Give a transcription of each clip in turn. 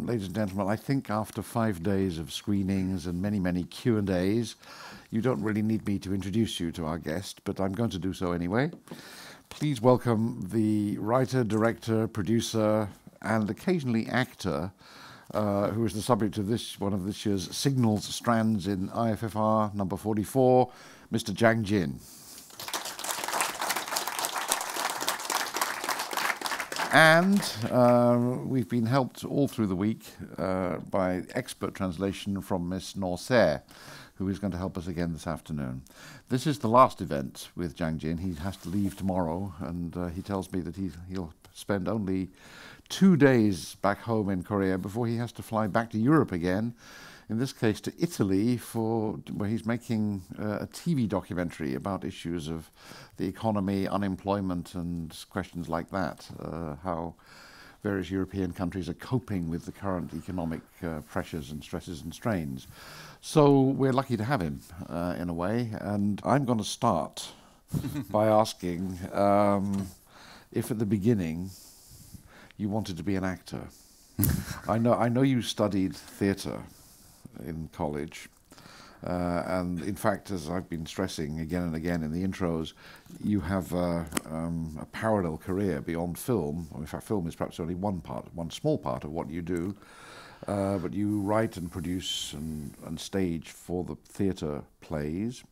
ladies and gentlemen, I think after 5 days of screenings and many, many Q&As, you don't really need me to introduce you to our guest, but I'm going to do so anyway. Please welcome the writer, director, producer, and occasionally actor who is the subject of one of this year's Signals Strands in IFFR number 44, Mr. Jang Jin. And we've been helped all through the week by expert translation from Miss Norse, who is going to help us again this afternoon. This is the last event with Jang Jin. He has to leave tomorrow, and he tells me that he'll spend only 2 days back home in Korea before he has to fly back to Europe again, in this case to Italy, where he's making a TV documentary about issues of the economy, unemployment, and questions like that, how various European countries are coping with the current economic pressures and stresses and strains. So we're lucky to have him in a way, and I'm going to start by asking if at the beginning you wanted to be an actor. I know you studied theatre in college, and in fact, as I've been stressing again and again in the intros, you have a parallel career beyond film. In fact, film is perhaps only one small part of what you do, but you write and produce and stage for the theatre plays,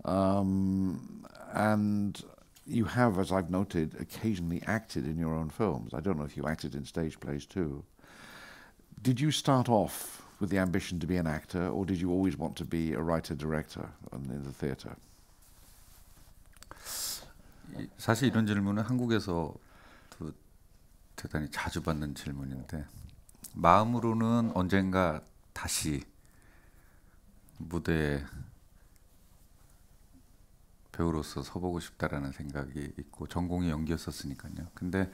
and you have, as I've noted, occasionally acted in your own films. I don't know if you acted in stage plays too. Did you start off with the ambition to be an actor, or did you always want to be a writer-director in the theatre? 사실 이런 질문은 한국에서도 대단히 자주 받는 질문인데, 마음으로는 언젠가 다시 무대에 배우로서 서보고 싶다라는 생각이 있고, 전공이 연기였었으니까요. 근데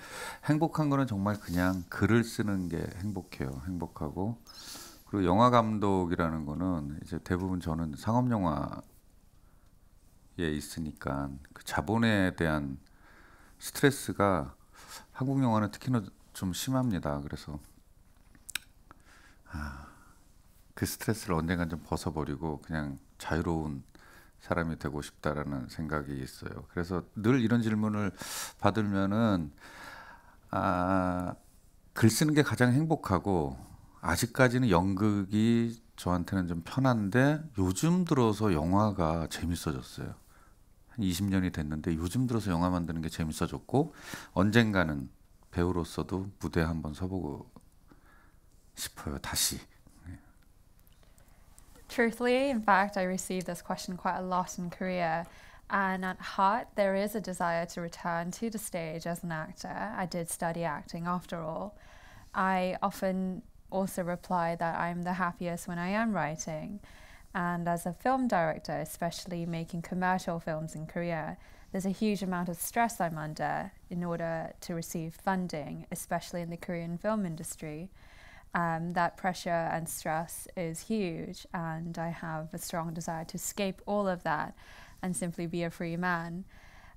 행복한 거는 정말 그냥 글을 쓰는 게 행복해요. 행복하고, 그리고 영화 감독이라는 거는 이제 대부분 저는 상업 영화에 있으니까 그 자본에 대한 스트레스가 한국 영화는 특히나 좀 심합니다. 그래서 그 스트레스를 언젠간 좀 벗어버리고 그냥 자유로운 사람이 되고 싶다라는 생각이 있어요. 그래서 늘 이런 질문을 받으면은 글 쓰는 게 가장 행복하고, 아직까지는 연극이 저한테는 좀 편한데 요즘 들어서 영화가 재밌어졌어요. 한 20년이 됐는데 요즘 들어서 영화 만드는 게 재밌어졌고, 언젠가는 배우로서도 무대에 한번 서보고 싶어요, 다시. Truthfully, in fact, I received this question quite a lot in Korea, and at heart there is a desire to return to the stage as an actor. I did study acting after all. I often also reply that I'm the happiest when I am writing, and as a film director, especially making commercial films in Korea, there's a huge amount of stress I'm under in order to receive funding, especially in the Korean film industry. That pressure and stress is huge, and I have a strong desire to escape all of that and simply be a free man.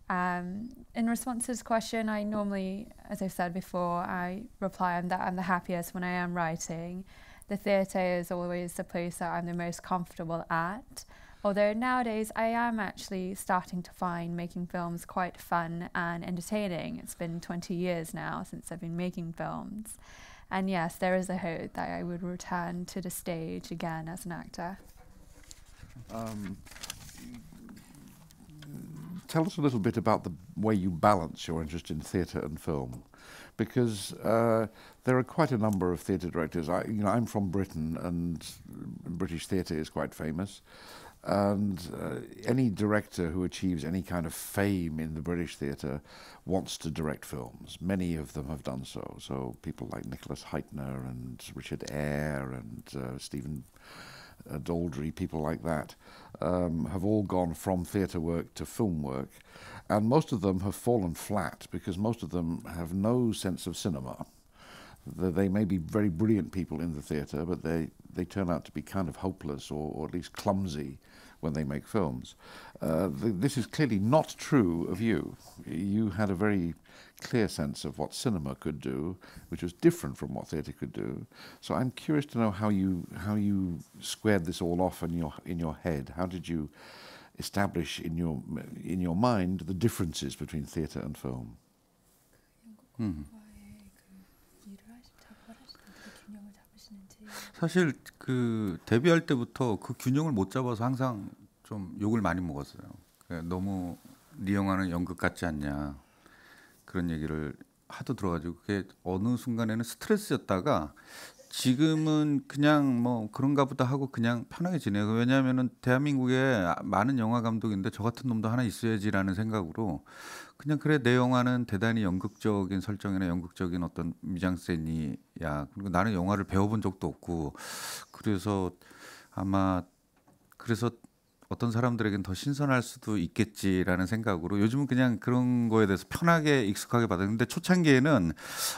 In response to this question, I normally, as I've said before, I reply that I'm the happiest when I am writing. The theatre is always the place that I'm the most comfortable at, although nowadays I am actually starting to find making films quite fun and entertaining. It's been 20 years now since I've been making films. And yes, there is a hope that I would return to the stage again as an actor. Tell us a little bit about the way you balance your interest in theatre and film, because there are quite a number of theatre directors. I'm from Britain, and British theatre is quite famous. And any director who achieves any kind of fame in the British theatre wants to direct films. Many of them have done so. So people like Nicholas Hytner and Richard Eyre and Stephen Daldry, people like that, have all gone from theatre work to film work. And most of them have fallen flat because most of them have no sense of cinema. They may be very brilliant people in the theatre, but they turn out to be kind of hopeless or at least clumsy when they make films. This is clearly not true of you. You had a very clear sense of what cinema could do, which was different from what theatre could do. So I'm curious to know how you squared this all off in your head. How did you establish in your mind the differences between theatre and film? 사실 그 데뷔할 때부터 그 균형을 못 잡아서 항상 좀 욕을 많이 먹었어요. 너무 네 영화는 연극 같지 않냐 그런 얘기를 하도 들어가지고 그게 어느 순간에는 스트레스였다가 지금은 그냥 뭐 그런가 보다 하고 그냥 편하게 지내요. 왜냐하면은 대한민국에 많은 영화 감독인데 저 같은 놈도 하나 있어야지라는 생각으로 그냥 그래 내 영화는 대단히 연극적인 설정이나 연극적인 어떤 미장센이야. 그리고 나는 영화를 배워본 적도 없고 그래서 아마 그래서 어떤 사람들에겐 더 신선할 수도 있겠지라는 생각으로 요즘은 그냥 그런 거에 대해서 편하게 익숙하게 받았는데 초창기에는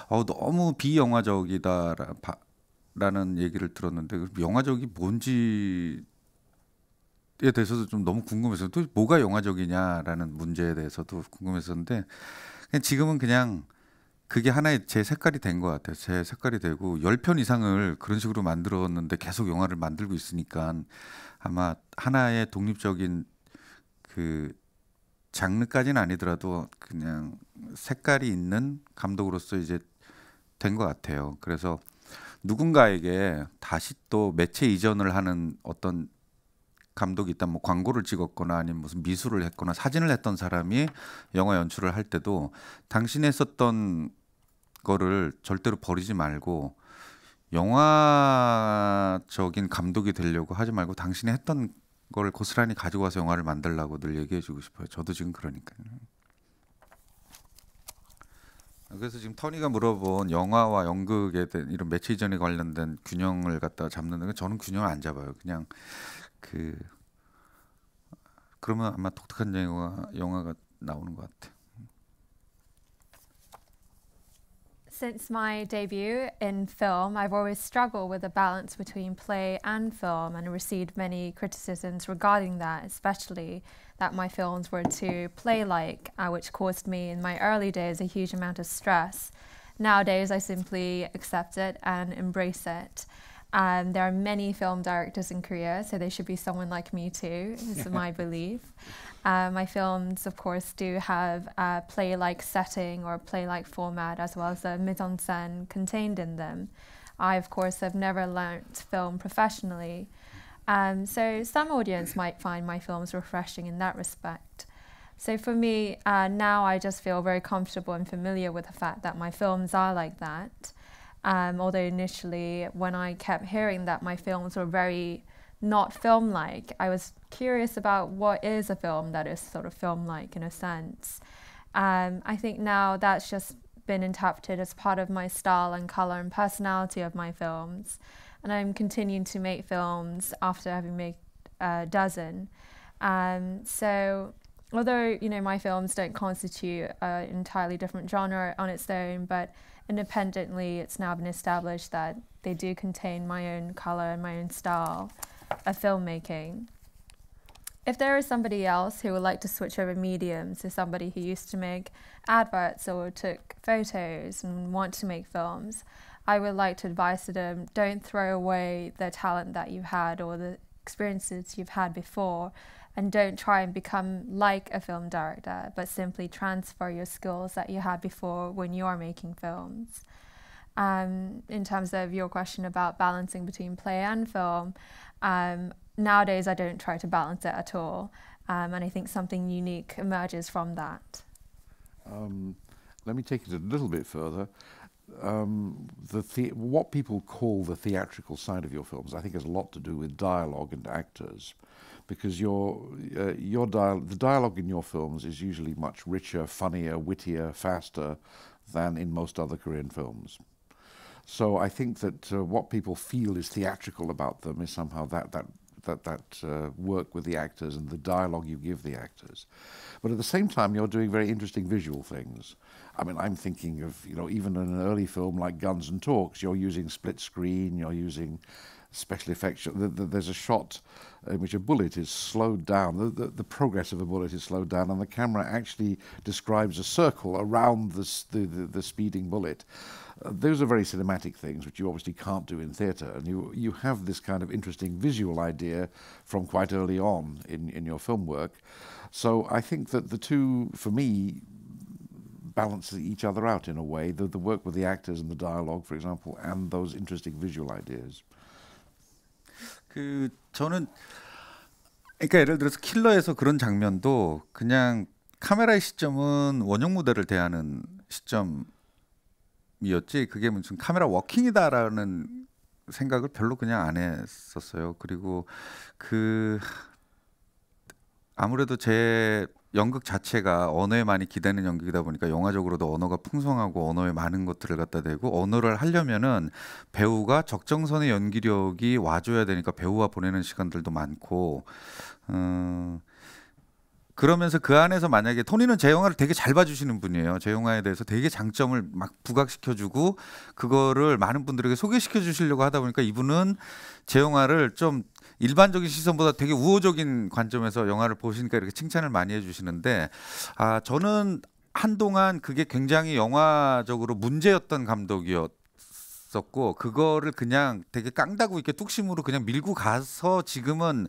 너무 비영화적이다라는 얘기를 들었는데 영화적이 뭔지에 대해서도 좀 너무 궁금했어요. 또 뭐가 영화적이냐라는 문제에 대해서도 궁금했었는데 그냥 지금은 그냥 그게 하나의 제 색깔이 된 것 같아요. 제 색깔이 되고 10편 이상을 그런 식으로 만들었는데 계속 영화를 만들고 있으니까 아마 하나의 독립적인 그 장르까지는 아니더라도 그냥 색깔이 있는 감독으로서 이제 된 것 같아요. 그래서 누군가에게 다시 또 매체 이전을 하는 어떤 감독이 있다, 뭐 광고를 찍었거나 아니면 무슨 미술을 했거나 사진을 했던 사람이 영화 연출을 할 때도 당신이 했었던 거를 절대로 버리지 말고 영화적인 감독이 되려고 하지 말고 당신이 했던 걸 고스란히 가지고 와서 영화를 만들라고 늘 얘기해주고 싶어요. 저도 지금 그러니까요. 그래서 지금 터니가 물어본 영화와 연극에 대한 이런 매체 이전에 관련된 균형을 갖다 잡는 건 저는 균형을 안 잡아요. 그냥 그러면 아마 독특한 영화가 나오는 것 같아요. Since my debut in film, I've always struggled with the balance between play and film and received many criticisms regarding that, especially that my films were too play-like, which caused me in my early days a huge amount of stress. Nowadays, I simply accept it and embrace it. There are many film directors in Korea, so there should be someone like me too, is my belief. My films, of course, do have a play-like setting or play-like format, as well as a mise-en-scène contained in them. I, of course, have never learnt film professionally, so some audience might find my films refreshing in that respect. So for me, now I just feel very comfortable and familiar with the fact that my films are like that. Although initially, when I kept hearing that my films were very not film-like, I was curious about what is a film that is sort of film-like in a sense. I think now that's just been interpreted as part of my style and color and personality of my films. And I'm continuing to make films after having made a dozen. So although, my films don't constitute an entirely different genre on its own, but independently it's now been established that they do contain my own color and my own style of filmmaking. If there is somebody else who would like to switch over mediums, so somebody who used to make adverts or took photos and want to make films, I would like to advise to them, don't throw away the talent that you had or the experiences you've had before, and don't try and become like a film director, but simply transfer your skills that you had before when you are making films. In terms of your question about balancing between play and film, nowadays I don't try to balance it at all, and I think something unique emerges from that. Let me take it a little bit further. What people call the theatrical side of your films, I think, has a lot to do with dialogue and actors, because the dialogue in your films is usually much richer, funnier, wittier, faster than in most other Korean films. So I think that what people feel is theatrical about them is somehow that work with the actors and the dialogue you give the actors. But at the same time, you're doing very interesting visual things. I mean, I'm thinking of, even in an early film like Guns and Talks, you're using split screen, you're using special effects. There's a shot in which a bullet is slowed down. The progress of a bullet is slowed down, and the camera actually describes a circle around the speeding bullet. Those are very cinematic things which you obviously can't do in theatre, and you have this kind of interesting visual idea from quite early on in your film work. So I think that the two, for me, balance each other out in a way, the work with the actors and the dialogue, for example, and those interesting visual ideas. 저는 그러니까 예를 들어서 킬러에서 그런 장면도 그냥 카메라의 시점은 원형 무대를 대하는 시점이었지, 그게 무슨 카메라 워킹이다라는 생각을 별로 그냥 안 했었어요. 그리고 아무래도 제 연극 자체가 언어에 많이 기대는 연극이다 보니까 영화적으로도 언어가 풍성하고 언어에 많은 것들을 갖다 대고, 언어를 하려면은 배우가 적정선의 연기력이 와줘야 되니까 배우와 보내는 시간들도 많고, 그러면서 그 안에서 만약에 토니는 제 영화를 되게 잘 봐주시는 분이에요. 제 영화에 대해서 되게 장점을 막 부각시켜주고 그거를 많은 분들에게 소개시켜 주시려고 하다 보니까 이분은 제 영화를 좀 일반적인 시선보다 되게 우호적인 관점에서 영화를 보시니까 이렇게 칭찬을 많이 해주시는데, 저는 한동안 그게 굉장히 영화적으로 문제였던 감독이었었고, 그거를 그냥 되게 깡다구 있게 뚝심으로 그냥 밀고 가서 지금은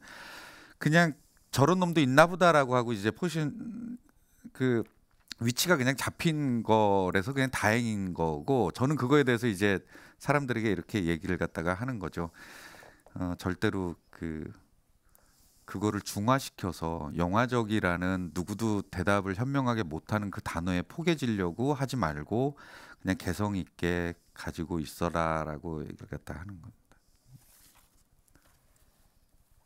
그냥 저런 놈도 있나 보다라고 하고 이제 그 위치가 그냥 잡힌 거라서 그냥 다행인 거고, 저는 그거에 대해서 이제 사람들에게 이렇게 얘기를 갖다가 하는 거죠. 절대로 그거를 중화시켜서 영화적이라는 누구도 대답을 현명하게 못하는 그 단어에 포개지려고 하지 말고 그냥 개성 있게 가지고 있어라라고 얘기를 갖다 하는 겁니다.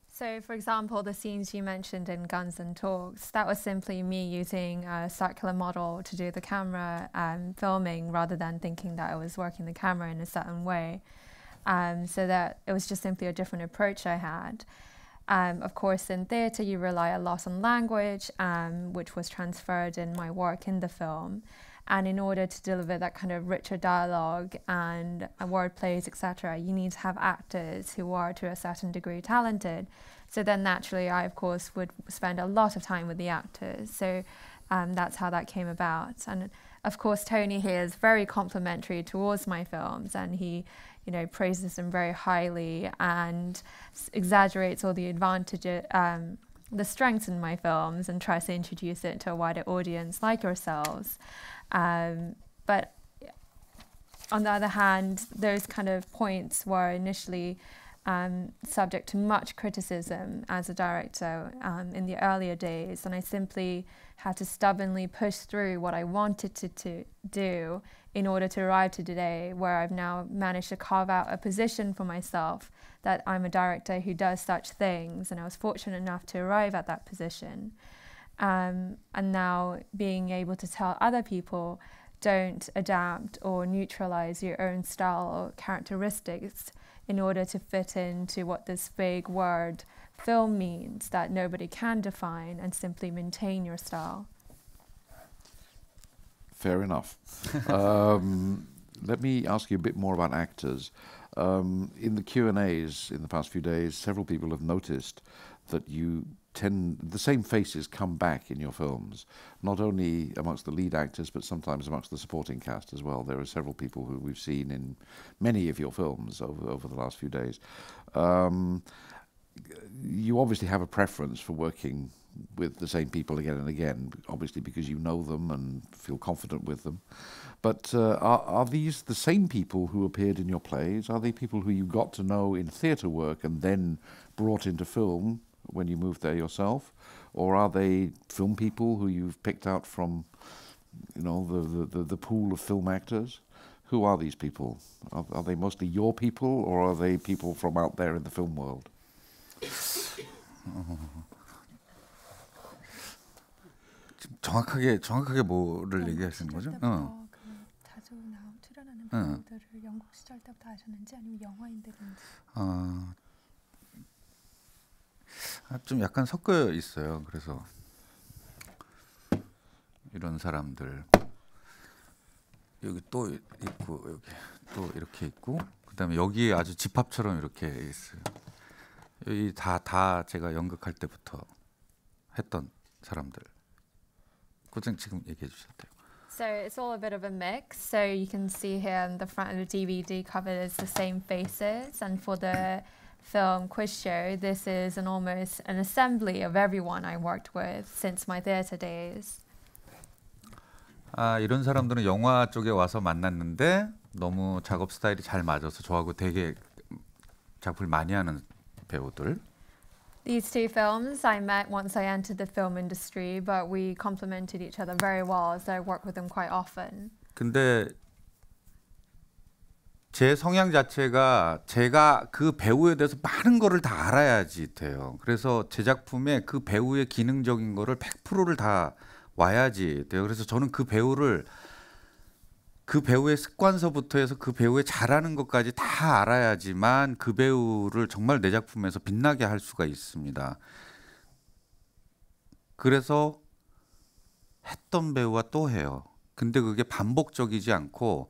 So, for example, the scenes you mentioned in Guns and Talks, that was simply me using a circular model to do the camera filming rather than thinking that I was working the camera in a certain way. So that it was just simply a different approach I had. Of course, in theatre, you rely a lot on language, which was transferred in my work in the film. And in order to deliver that kind of richer dialogue and word plays, etc., you need to have actors who are to a certain degree talented. So then naturally, I, of course, would spend a lot of time with the actors. So that's how that came about. And of course, Tony here is very complimentary towards my films, and he, praises them very highly and exaggerates all the advantages, the strengths in my films, and tries to introduce it to a wider audience like yourselves. But on the other hand, those kind of points were initially subject to much criticism as a director in the earlier days, and I simply had to stubbornly push through what I wanted to do in order to arrive to today, where I've now managed to carve out a position for myself that I'm a director who does such things, and I was fortunate enough to arrive at that position. And now being able to tell other people, don't adapt or neutralize your own style or characteristics in order to fit into what this vague word film means that nobody can define, and simply maintain your style. Fair enough. Let me ask you a bit more about actors. In the Q&As in the past few days, several people have noticed that the same faces come back in your films, not only amongst the lead actors, but sometimes amongst the supporting cast as well. There are several people who we've seen in many of your films over the last few days. You obviously have a preference for working with the same people again and again, obviously because you know them and feel confident with them. But are these the same people who appeared in your plays? Are they people who you got to know in theatre work and then brought into film when you moved there yourself? Or are they film people who you've picked out from, the pool of film actors? Who are these people? Are they mostly your people, or are they people from out there in the film world? 정확하게 뭐를 얘기하시는 거죠? 자주 출연하는 배우들을 영국 시절 때부터 아셨는지, 아니면 영화인들인지? 좀 약간 섞여 있어요. 그래서 이런 사람들 여기 또 있고, 여기 또 이렇게 있고, 그다음에 여기 아주 집합처럼 이렇게 있어요. 여기 다 제가 연극할 때부터 했던 사람들. 고장 지금 얘기해 주셨대요. So it's all a bit of a mix. So you can see here on the front of the DVD cover there's the same faces, and for the film quiz show this is almost an assembly of everyone I worked with since my theatre days. 아, 이런 사람들은 영화 쪽에 와서 만났는데 너무 작업 스타일이 잘 맞아서 저하고 되게 작품을 많이 하는 배우들. These two films I met once I entered the film industry, but we complemented each other very well as I work with them quite often. 근데 제 성향 자체가 제가 그 배우에 대해서 많은 거를 다 알아야지 돼요. 그래서 제 작품에 그 배우의 기능적인 거를 100%를 다 와야지 돼요. 그래서 저는 그 배우의 습관서부터 해서 그 배우의 잘하는 것까지 다 알아야지만 그 배우를 정말 내 작품에서 빛나게 할 수가 있습니다. 그래서 했던 배우와 또 해요. 근데 그게 반복적이지 않고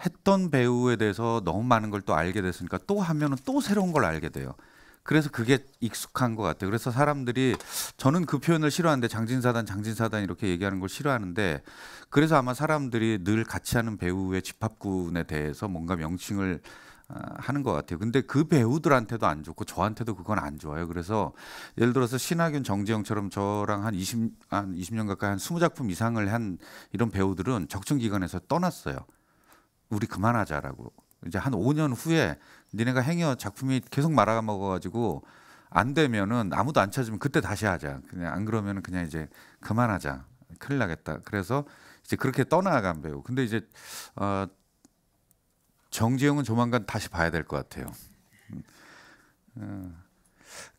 했던 배우에 대해서 너무 많은 걸 또 알게 됐으니까 또 하면은 또 새로운 걸 알게 돼요. 그래서 그게 익숙한 것 같아요. 그래서 사람들이 저는 그 표현을 싫어하는데 장진사단 이렇게 얘기하는 걸 싫어하는데 그래서 아마 사람들이 늘 같이 하는 배우의 집합군에 대해서 뭔가 명칭을 하는 것 같아요. 근데 그 배우들한테도 안 좋고 저한테도 그건 안 좋아요. 그래서 예를 들어서 신하균, 정지영처럼 저랑 한 20년 가까이 한 20작품 이상을 한 이런 배우들은 적정기간에서 떠났어요. 우리 그만하자라고. 이제 한 5년 후에 니네가 행여 작품이 계속 말아먹어가지고 안 되면은 아무도 안 찾으면 그때 다시 하자. 그냥 안 그러면은 그냥 이제 그만하자. 큰일 나겠다. 그래서 이제 그렇게 떠나간 배우. 근데 이제 정지영은 조만간 다시 봐야 될 것 같아요.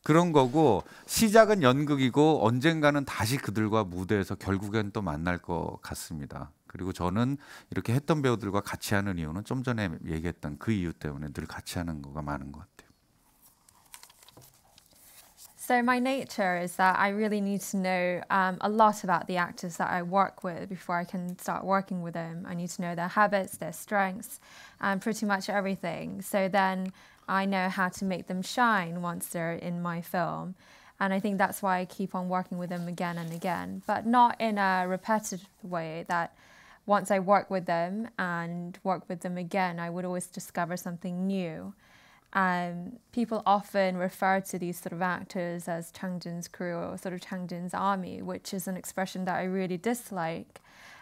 그런 거고 시작은 연극이고 언젠가는 다시 그들과 무대에서 결국엔 또 만날 것 같습니다. 그리고 저는 이렇게 했던 배우들과 같이 하는 이유는 좀 전에 얘기했던 그 이유 때문에 늘 같이 하는 거가 많은 것 같아요. So my nature is that I really need to know a lot about the actors that I work with before I can start working with them. I need to know their habits, their strengths, and pretty much everything. So then I know how to make them shine once they're in my film. And I think that's why I keep on working with them again and again, but not in a repetitive way that once I work with them and work with them again, I would always discover something new. People often refer to these sort of actors as Changjin's crew or sort of Changjin's army, which is an expression that I really dislike.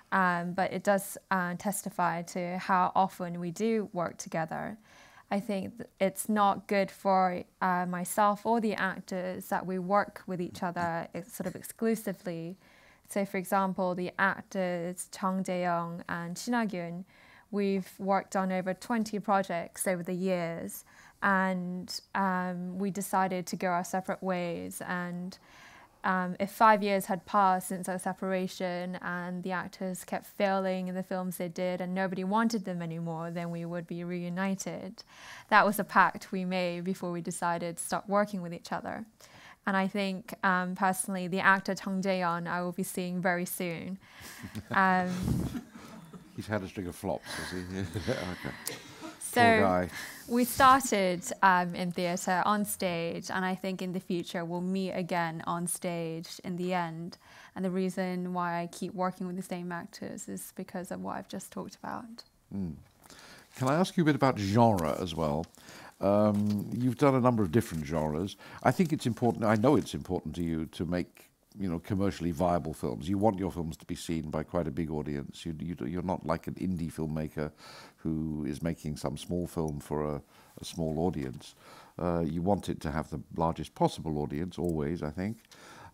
But it does testify to how often we do work together. I think it's not good for myself or the actors that we work with each other sort of exclusively. So, for example, the actors Chang Jae-young and Shin Ha-gyun, we've worked on over 20 projects over the years, and we decided to go our separate ways. And if 5 years had passed since our separation and the actors kept failing in the films they did and nobody wanted them anymore, then we would be reunited. That was a pact we made before we decided to start working with each other. And I think, personally, the actor Chang Jae-yeon I will be seeing very soon. He's had a string of flops, has he? Okay. So Poor guy. we started in theatre on stage, and I think in the future we'll meet again on stage in the end. And the reason why I keep working with the same actors is because of what I've just talked about. Can I ask you a bit about genre as well? You've done a number of different genres. I think it's important, I know it's important to you to make commercially viable films. You want your films to be seen by quite a big audience. You're not like an indie filmmaker who is making some small film for a small audience. You want it to have the largest possible audience, always, I think.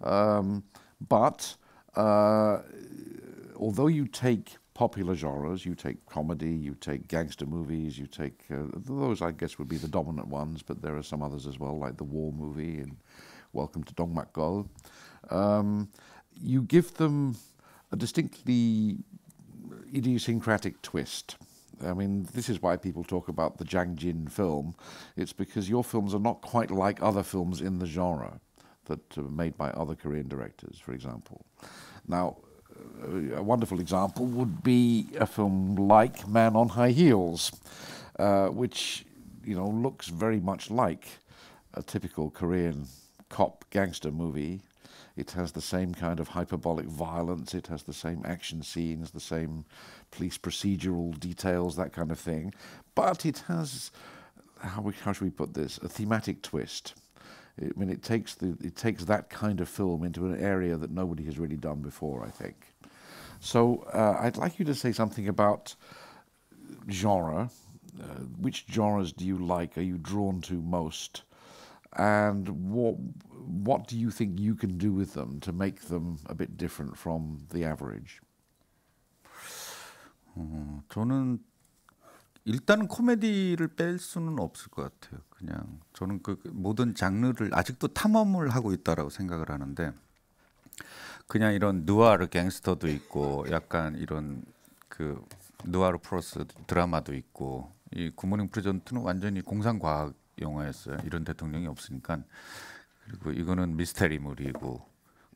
But although you take popular genres, you take comedy, you take gangster movies, you take those I guess would be the dominant ones, but there are some others as well, like the war movie and Welcome to Dongmak-gol. You give them a distinctly idiosyncratic twist. I mean, this is why people talk about the Jang Jin film. It's because your films are not quite like other films in the genre that are made by other Korean directors, for example. Now, a wonderful example would be a film like Man on High Heels, which looks very much like a typical Korean cop gangster movie. It has the same kind of hyperbolic violence. It has the same action scenes, the same police procedural details, that kind of thing. But it has, how should we put this, a thematic twist. I mean, it takes that kind of film into an area that nobody has really done before, I think. So I'd like you to say something about genre. Which genres do you like? Are you drawn to most? And what do you think you can do with them to make them a bit different from the average? 저는 일단은 코미디를 뺄 수는 없을 것 같아요. 그냥 저는 그 모든 장르를 아직도 탐험을 하고 있다라고 생각을 하는데, 그냥 이런 누아르 갱스터도 있고 약간 이런 그 누아르 플러스 드라마도 있고, 이 굿모닝 프레젠트는 완전히 공상과학 영화였어요. 이런 대통령이 없으니까. 그리고 이거는 미스테리물이고,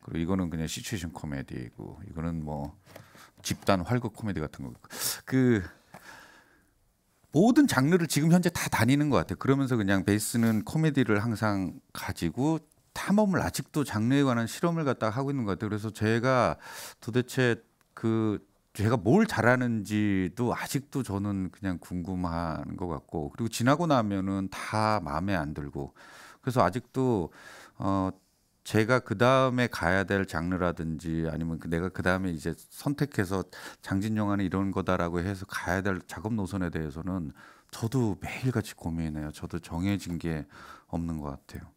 그리고 이거는 그냥 시츄에이션 코미디이고, 이거는 뭐 집단 활극 코미디 같은 거. 그 모든 장르를 지금 현재 다 다니는 것 같아요. 그러면서 그냥 베이스는 코미디를 항상 가지고 탐험을, 아직도 장르에 관한 실험을 갖다가 하고 있는 것 같아요. 그래서 제가 도대체 제가 뭘 잘하는지도 아직도 저는 그냥 궁금한 것 같고, 그리고 지나고 나면은 다 마음에 안 들고, 그래서 아직도 제가 그 다음에 가야 될 장르라든지 아니면 내가 그 다음에 이제 선택해서 장진 영화는 이런 거다라고 해서 가야 될 작업 노선에 대해서는 저도 매일같이 고민해요. 저도 정해진 게 없는 것 같아요.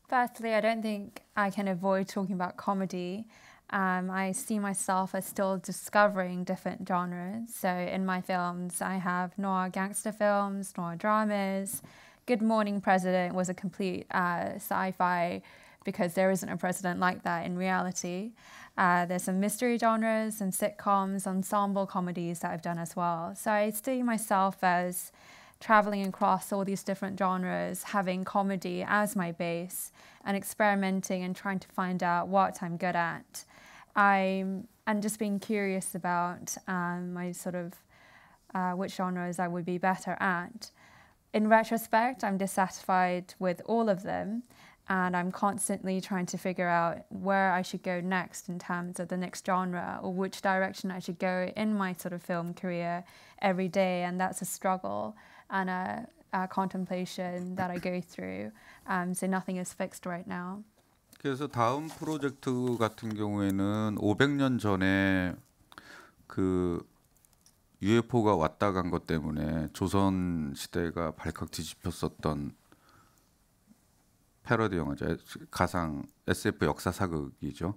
Firstly, I don't think I can avoid talking about comedy. I see myself as still discovering different genres. So in my films, I have noir gangster films, noir dramas. Good Morning President was a complete sci-fi because there isn't a president like that in reality. There's some mystery genres and sitcoms, ensemble comedies that I've done as well. So I see myself as traveling across all these different genres, having comedy as my base and experimenting and trying to find out what I'm good at. And just being curious about my sort of which genres I would be better at. In retrospect, I'm dissatisfied with all of them, and I'm constantly trying to figure out where I should go next in terms of the next genre or which direction I should go in my sort of film career every day, and that's a struggle and a contemplation that I go through. So nothing is fixed right now. 그래서 다음 프로젝트 같은 경우에는 500년 전에 그 UFO가 왔다 간 것 때문에 조선 시대가 발칵 뒤집혔었던 패러디 영화죠. 가상 SF 역사 사극이죠.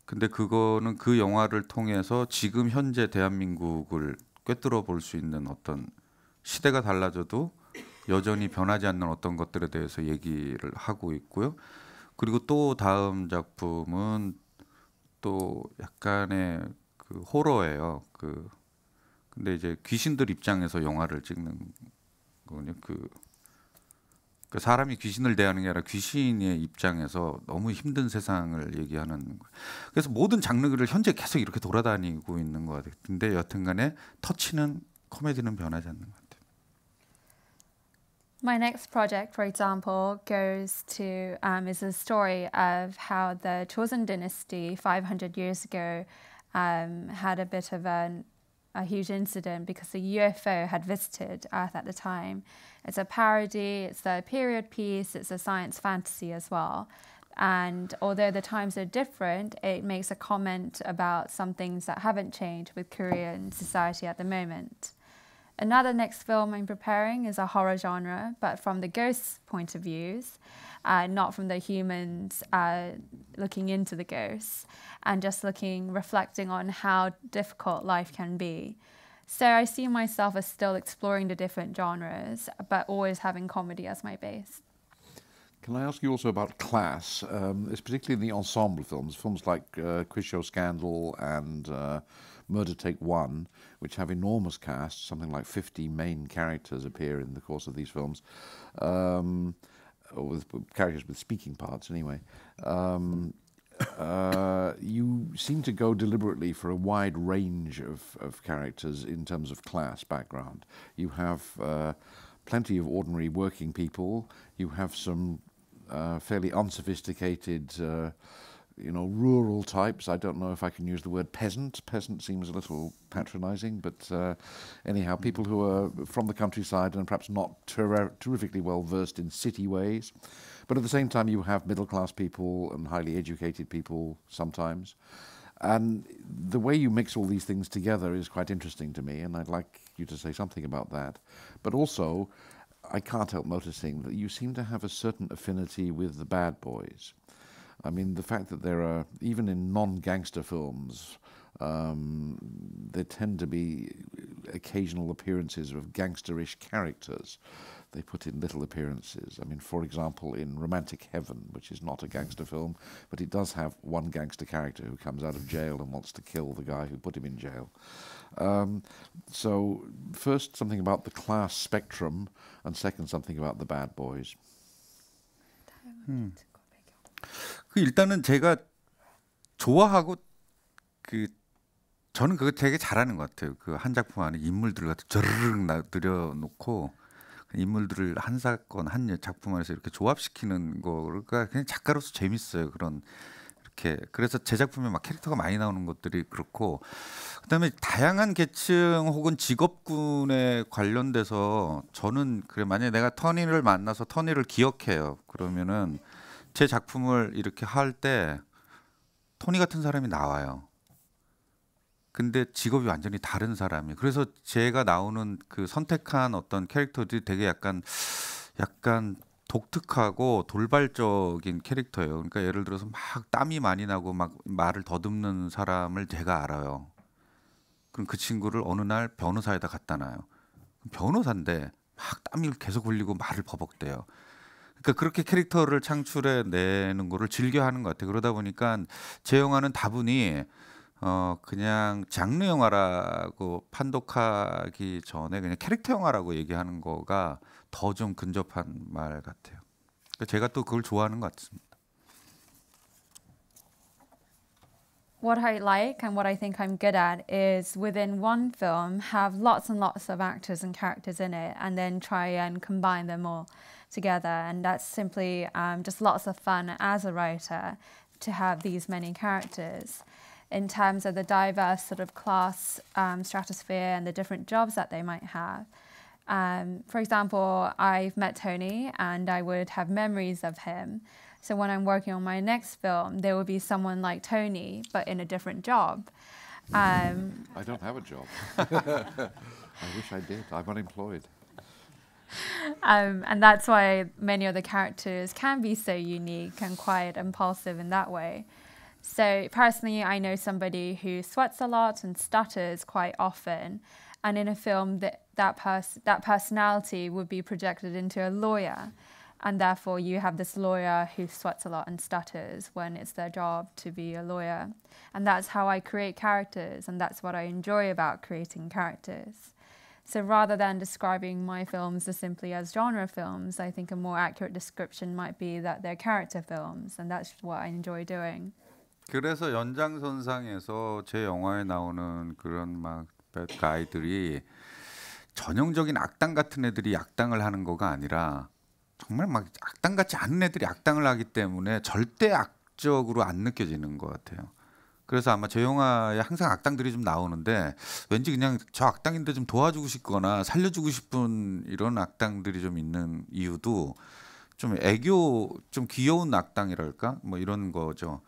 근데 그거는 그 영화를 통해서 지금 현재 대한민국을 꿰뚫어 볼 수 있는 어떤, 시대가 달라져도 여전히 변하지 않는 어떤 것들에 대해서 얘기를 하고 있고요. 그리고 또 다음 작품은 또 약간의 그 호러예요. 근데 이제 귀신들 입장에서 영화를 찍는 거거든요. 그 사람이 귀신을 대하는 게 아니라 귀신의 입장에서 너무 힘든 세상을 얘기하는 거예요. 그래서 모든 장르를 현재 계속 이렇게 돌아다니고 있는 것 같아요. 근데 여튼간에 터치는, 코미디는 변하지 않는 것 같아요. My next project, for example, is a story of how the Joseon dynasty 500 years ago had a bit of a huge incident because a UFO had visited Earth at the time. It's a parody, it's a period piece, it's a science fantasy as well. And although the times are different, it makes a comment about some things that haven't changed with Korean society at the moment. Another next film I'm preparing is a horror genre, but from the ghosts' point of views, not from the humans looking into the ghosts, and just reflecting on how difficult life can be. So I see myself as still exploring the different genres, but always having comedy as my base. Can I ask you also about class? It's particularly in the ensemble films like Quiz Show Scandal and Murder Take One, which have enormous casts. Something like 50 main characters appear in the course of these films, or with characters with speaking parts anyway. You seem to go deliberately for a wide range of characters in terms of class background. You have plenty of ordinary working people. You have some fairly unsophisticated, rural types. I don't know if I can use the word peasant. Peasant seems a little patronizing, but anyhow, people who are from the countryside and perhaps not terrifically well versed in city ways. But at the same time, you have middle-class people and highly educated people sometimes. And the way you mix all these things together is quite interesting to me, and I'd like you to say something about that. But also, I can't help noticing that you seem to have a certain affinity with the bad boys. I mean, the fact that there are, even in non-gangster films, there tend to be occasional appearances of gangsterish characters. They put in little appearances. I mean, for example, in Romantic Heaven, which is not a gangster film, but it does have one gangster character who comes out of jail and wants to kill the guy who put him in jail. So first, something about the class spectrum, and second, something about the bad boys. 일단은 제가 좋아하고 저는 그거 되게 잘하는 것 같아요. 그 한 작품 안에 인물들을 갖다 저르륵 들여놓고 인물들을 한 사건 한 작품 안에서 이렇게 조합시키는 거가 그냥 작가로서 재밌어요. 그런 이렇게 그래서 제 작품에 막 캐릭터가 많이 나오는 것들이 그렇고 그다음에 다양한 계층 혹은 직업군에 관련돼서 저는 그래 만약에 내가 터니를 만나서 터니를 기억해요. 그러면은 제 작품을 이렇게 할 때 토니 같은 사람이 나와요. 근데 직업이 완전히 다른 사람이에요. 그래서 제가 나오는 그 선택한 어떤 캐릭터들이 되게 약간 독특하고 돌발적인 캐릭터예요. 그러니까 예를 들어서 막 땀이 많이 나고 막 말을 더듬는 사람을 제가 알아요. 그럼 그 친구를 어느 날 변호사에다 갖다 놔요. 변호사인데 막 땀이 계속 흘리고 말을 버벅대요. 그러니까 그렇게 캐릭터를 창출해 내는 거를 즐겨 하는 것 같아요. 그러다 보니까 제 영화는 다분히 그냥 장르 영화라고 판독하기 전에 그냥 캐릭터 영화라고 얘기하는 거가 더 좀 근접한 말 같아요. 그러니까 제가 또 그걸 좋아하는 것 같습니다. What I like and what I think I'm good at is within one film have lots and lots of actors and characters in it and then try and combine them all together, and that's simply just lots of fun as a writer to have these many characters. In terms of the diverse sort of class stratosphere and the different jobs that they might have. For example, I've met Tony and I would have memories of him. So when I'm working on my next film, there will be someone like Tony, but in a different job. I don't have a job. I wish I did. I'm unemployed. And that's why many of the characters can be so unique and quite impulsive in that way. So personally, I know somebody who sweats a lot and stutters quite often. And in a film, that personality would be projected into a lawyer. And therefore, you have this lawyer who sweats a lot and stutters when it's their job to be a lawyer. And that's how I create characters. And that's what I enjoy about creating characters. So rather than describing my films as simply as genre films, I think a more accurate description might be that they're character films. And that's what I enjoy doing. 그래서 연장선상에서 제 영화에 나오는 그런 막 가이들이 전형적인 악당 같은 애들이 악당을 하는 거가 아니라 정말 막 악당 같지 않은 애들이 악당을 하기 때문에 절대 악적으로 안 느껴지는 것 같아요. 그래서 아마 제 영화에 항상 악당들이 좀 나오는데 왠지 그냥 저 악당인데 좀 도와주고 싶거나 살려주고 싶은 이런 악당들이 좀 있는 이유도 좀 애교, 좀 귀여운 악당이랄까? 뭐 이런 거죠.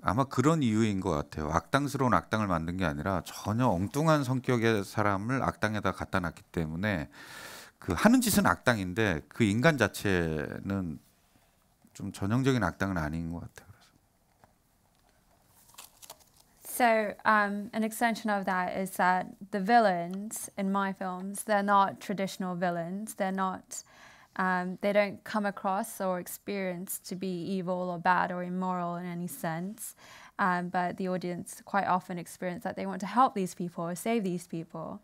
아마 그런 이유인 것 같아요. 악당스러운 악당을 만든 게 아니라 전혀 엉뚱한 성격의 사람을 악당에다 갖다 놨기 때문에 그 하는 짓은 악당인데 그 인간 자체는 좀 전형적인 악당은 아닌 것 같아요. So an extension of that is that the villains in my films, they're not traditional villains. They're not. They don't come across or experience to be evil or bad or immoral in any sense. But the audience quite often experience that they want to help these people or save these people.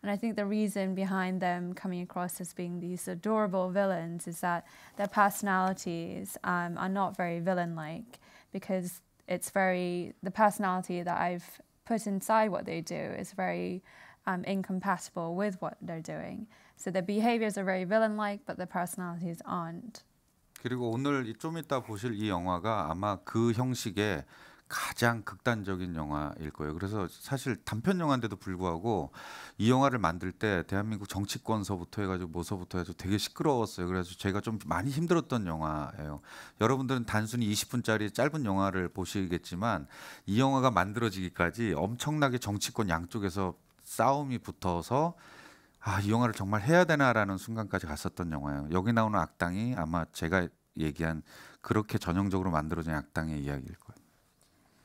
And I think the reason behind them coming across as being these adorable villains is that their personalities are not very villain-like, because it's very, the personality that I've put inside what they do is very incompatible with what they're doing. So their behaviors are very villain-like, but their personalities aren't. 그리고 오늘 좀 이따 보실 이 영화가 아마 그 형식의 가장 극단적인 영화일 거예요. 그래서 사실 단편 영화인데도 불구하고 이 영화를 만들 때 대한민국 정치권서부터 해가지고 뭐서부터 해가지고 되게 시끄러웠어요. 그래서 제가 좀 많이 힘들었던 영화예요. 여러분들은 단순히 20분짜리 짧은 영화를 보시겠지만 이 영화가 만들어지기까지 엄청나게 정치권 양쪽에서 싸움이 붙어서 이 영화를 정말 해야 되나라는 순간까지 갔었던 영화예요. 여기 나오는 악당이 아마 제가 얘기한 그렇게 전형적으로 만들어진 악당의 이야기일 거예요.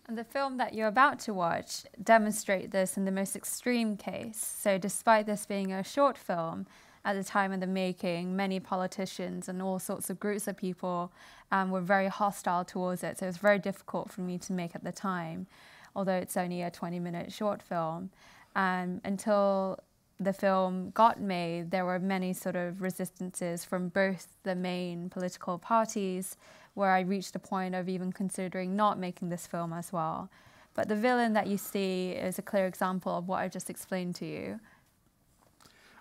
And the film that you're about to watch demonstrate this in the most extreme case. So despite this being a short film, at the time of the making, many politicians and all sorts of groups of people were very hostile towards it. So it was very difficult for me to make at the time, although it's only a 20-minute short film. Until the film got made, there were many sort of resistances from both the main political parties, where I reached the point of even considering not making this film as well. But the villain that you see is a clear example of what I just explained to you.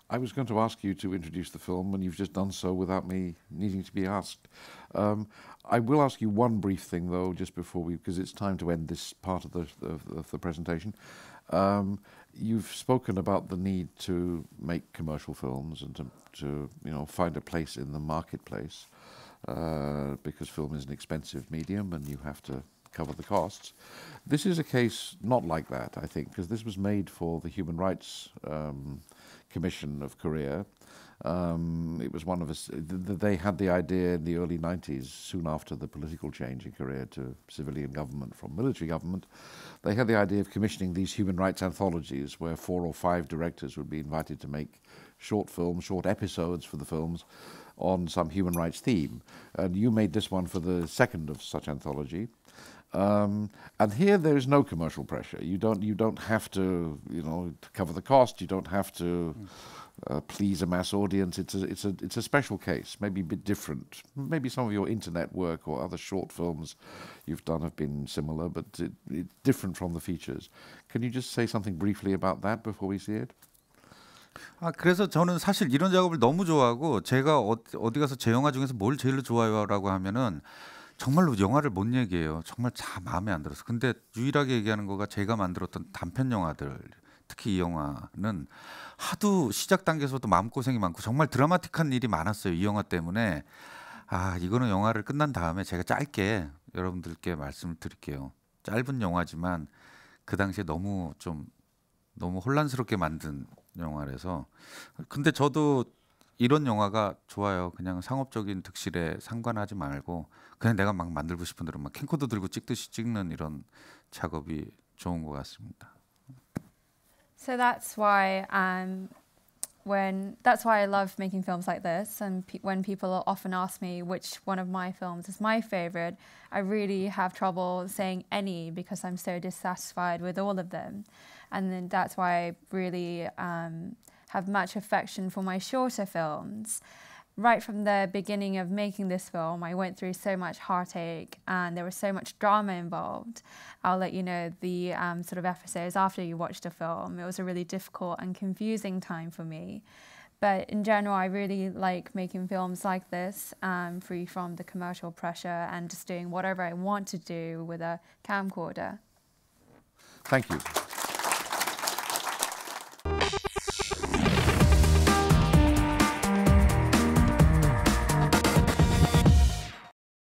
I was going to ask you to introduce the film, and you've just done so without me needing to be asked. I will ask you one brief thing, though, just before because it's time to end this part of the presentation. You've spoken about the need to make commercial films and to find a place in the marketplace, because film is an expensive medium and you have to cover the costs. This is a case not like that, I think, because this was made for the Human Rights Commission of Korea. It was one of us. They had the idea in the early 90s, soon after the political change in Korea to civilian government from military government. They had the idea of commissioning these human rights anthologies where 4 or 5 directors would be invited to make short films, short episodes for the films on some human rights theme. And you made this one for the second of such anthology. And here there is no commercial pressure. You don't have to to cover the cost. You don't have to please a mass audience. It's a special case, maybe a bit different. Maybe some of your internet work or other short films you've done have been similar, but it's different from the features. Can you just say something briefly about that before we see it? 그래서 저는 사실 이런 작업을 너무 좋아하고 제가 어디 가서 제 영화 중에서 뭘 제일 좋아요라고 하면은 정말로 영화를 못 얘기해요. 정말 다 마음에 안 들어서. 근데 유일하게 얘기하는 거가 제가 만들었던 단편 영화들, 특히 이 영화는 하도 시작 단계에서도 마음고생이 많고 정말 드라마틱한 일이 많았어요. 이 영화 때문에. 이거는 영화를 끝난 다음에 제가 짧게 여러분들께 말씀을 드릴게요. 짧은 영화지만 그 당시에 너무 혼란스럽게 만든 영화라서. 근데 저도 이런 영화가 좋아요. 그냥 상업적인 득실에 상관하지 말고 그냥 내가 막 만들고 싶은 대로 막 캠코더 들고 찍듯이 찍는 이런 작업이 좋은 것 같습니다. So that's why that's why I love making films like this. And when people often ask me which one of my films is my favorite, I really have trouble saying any because I'm so dissatisfied with all of them. And then that's why I really have much affection for my shorter films. Right from the beginning of making this film, I went through so much heartache and there was so much drama involved. I'll let you know the sort of episodes after you watched the film. It was a really difficult and confusing time for me. But in general, I really like making films like this, free from the commercial pressure and just doing whatever I want to do with a camcorder. Thank you.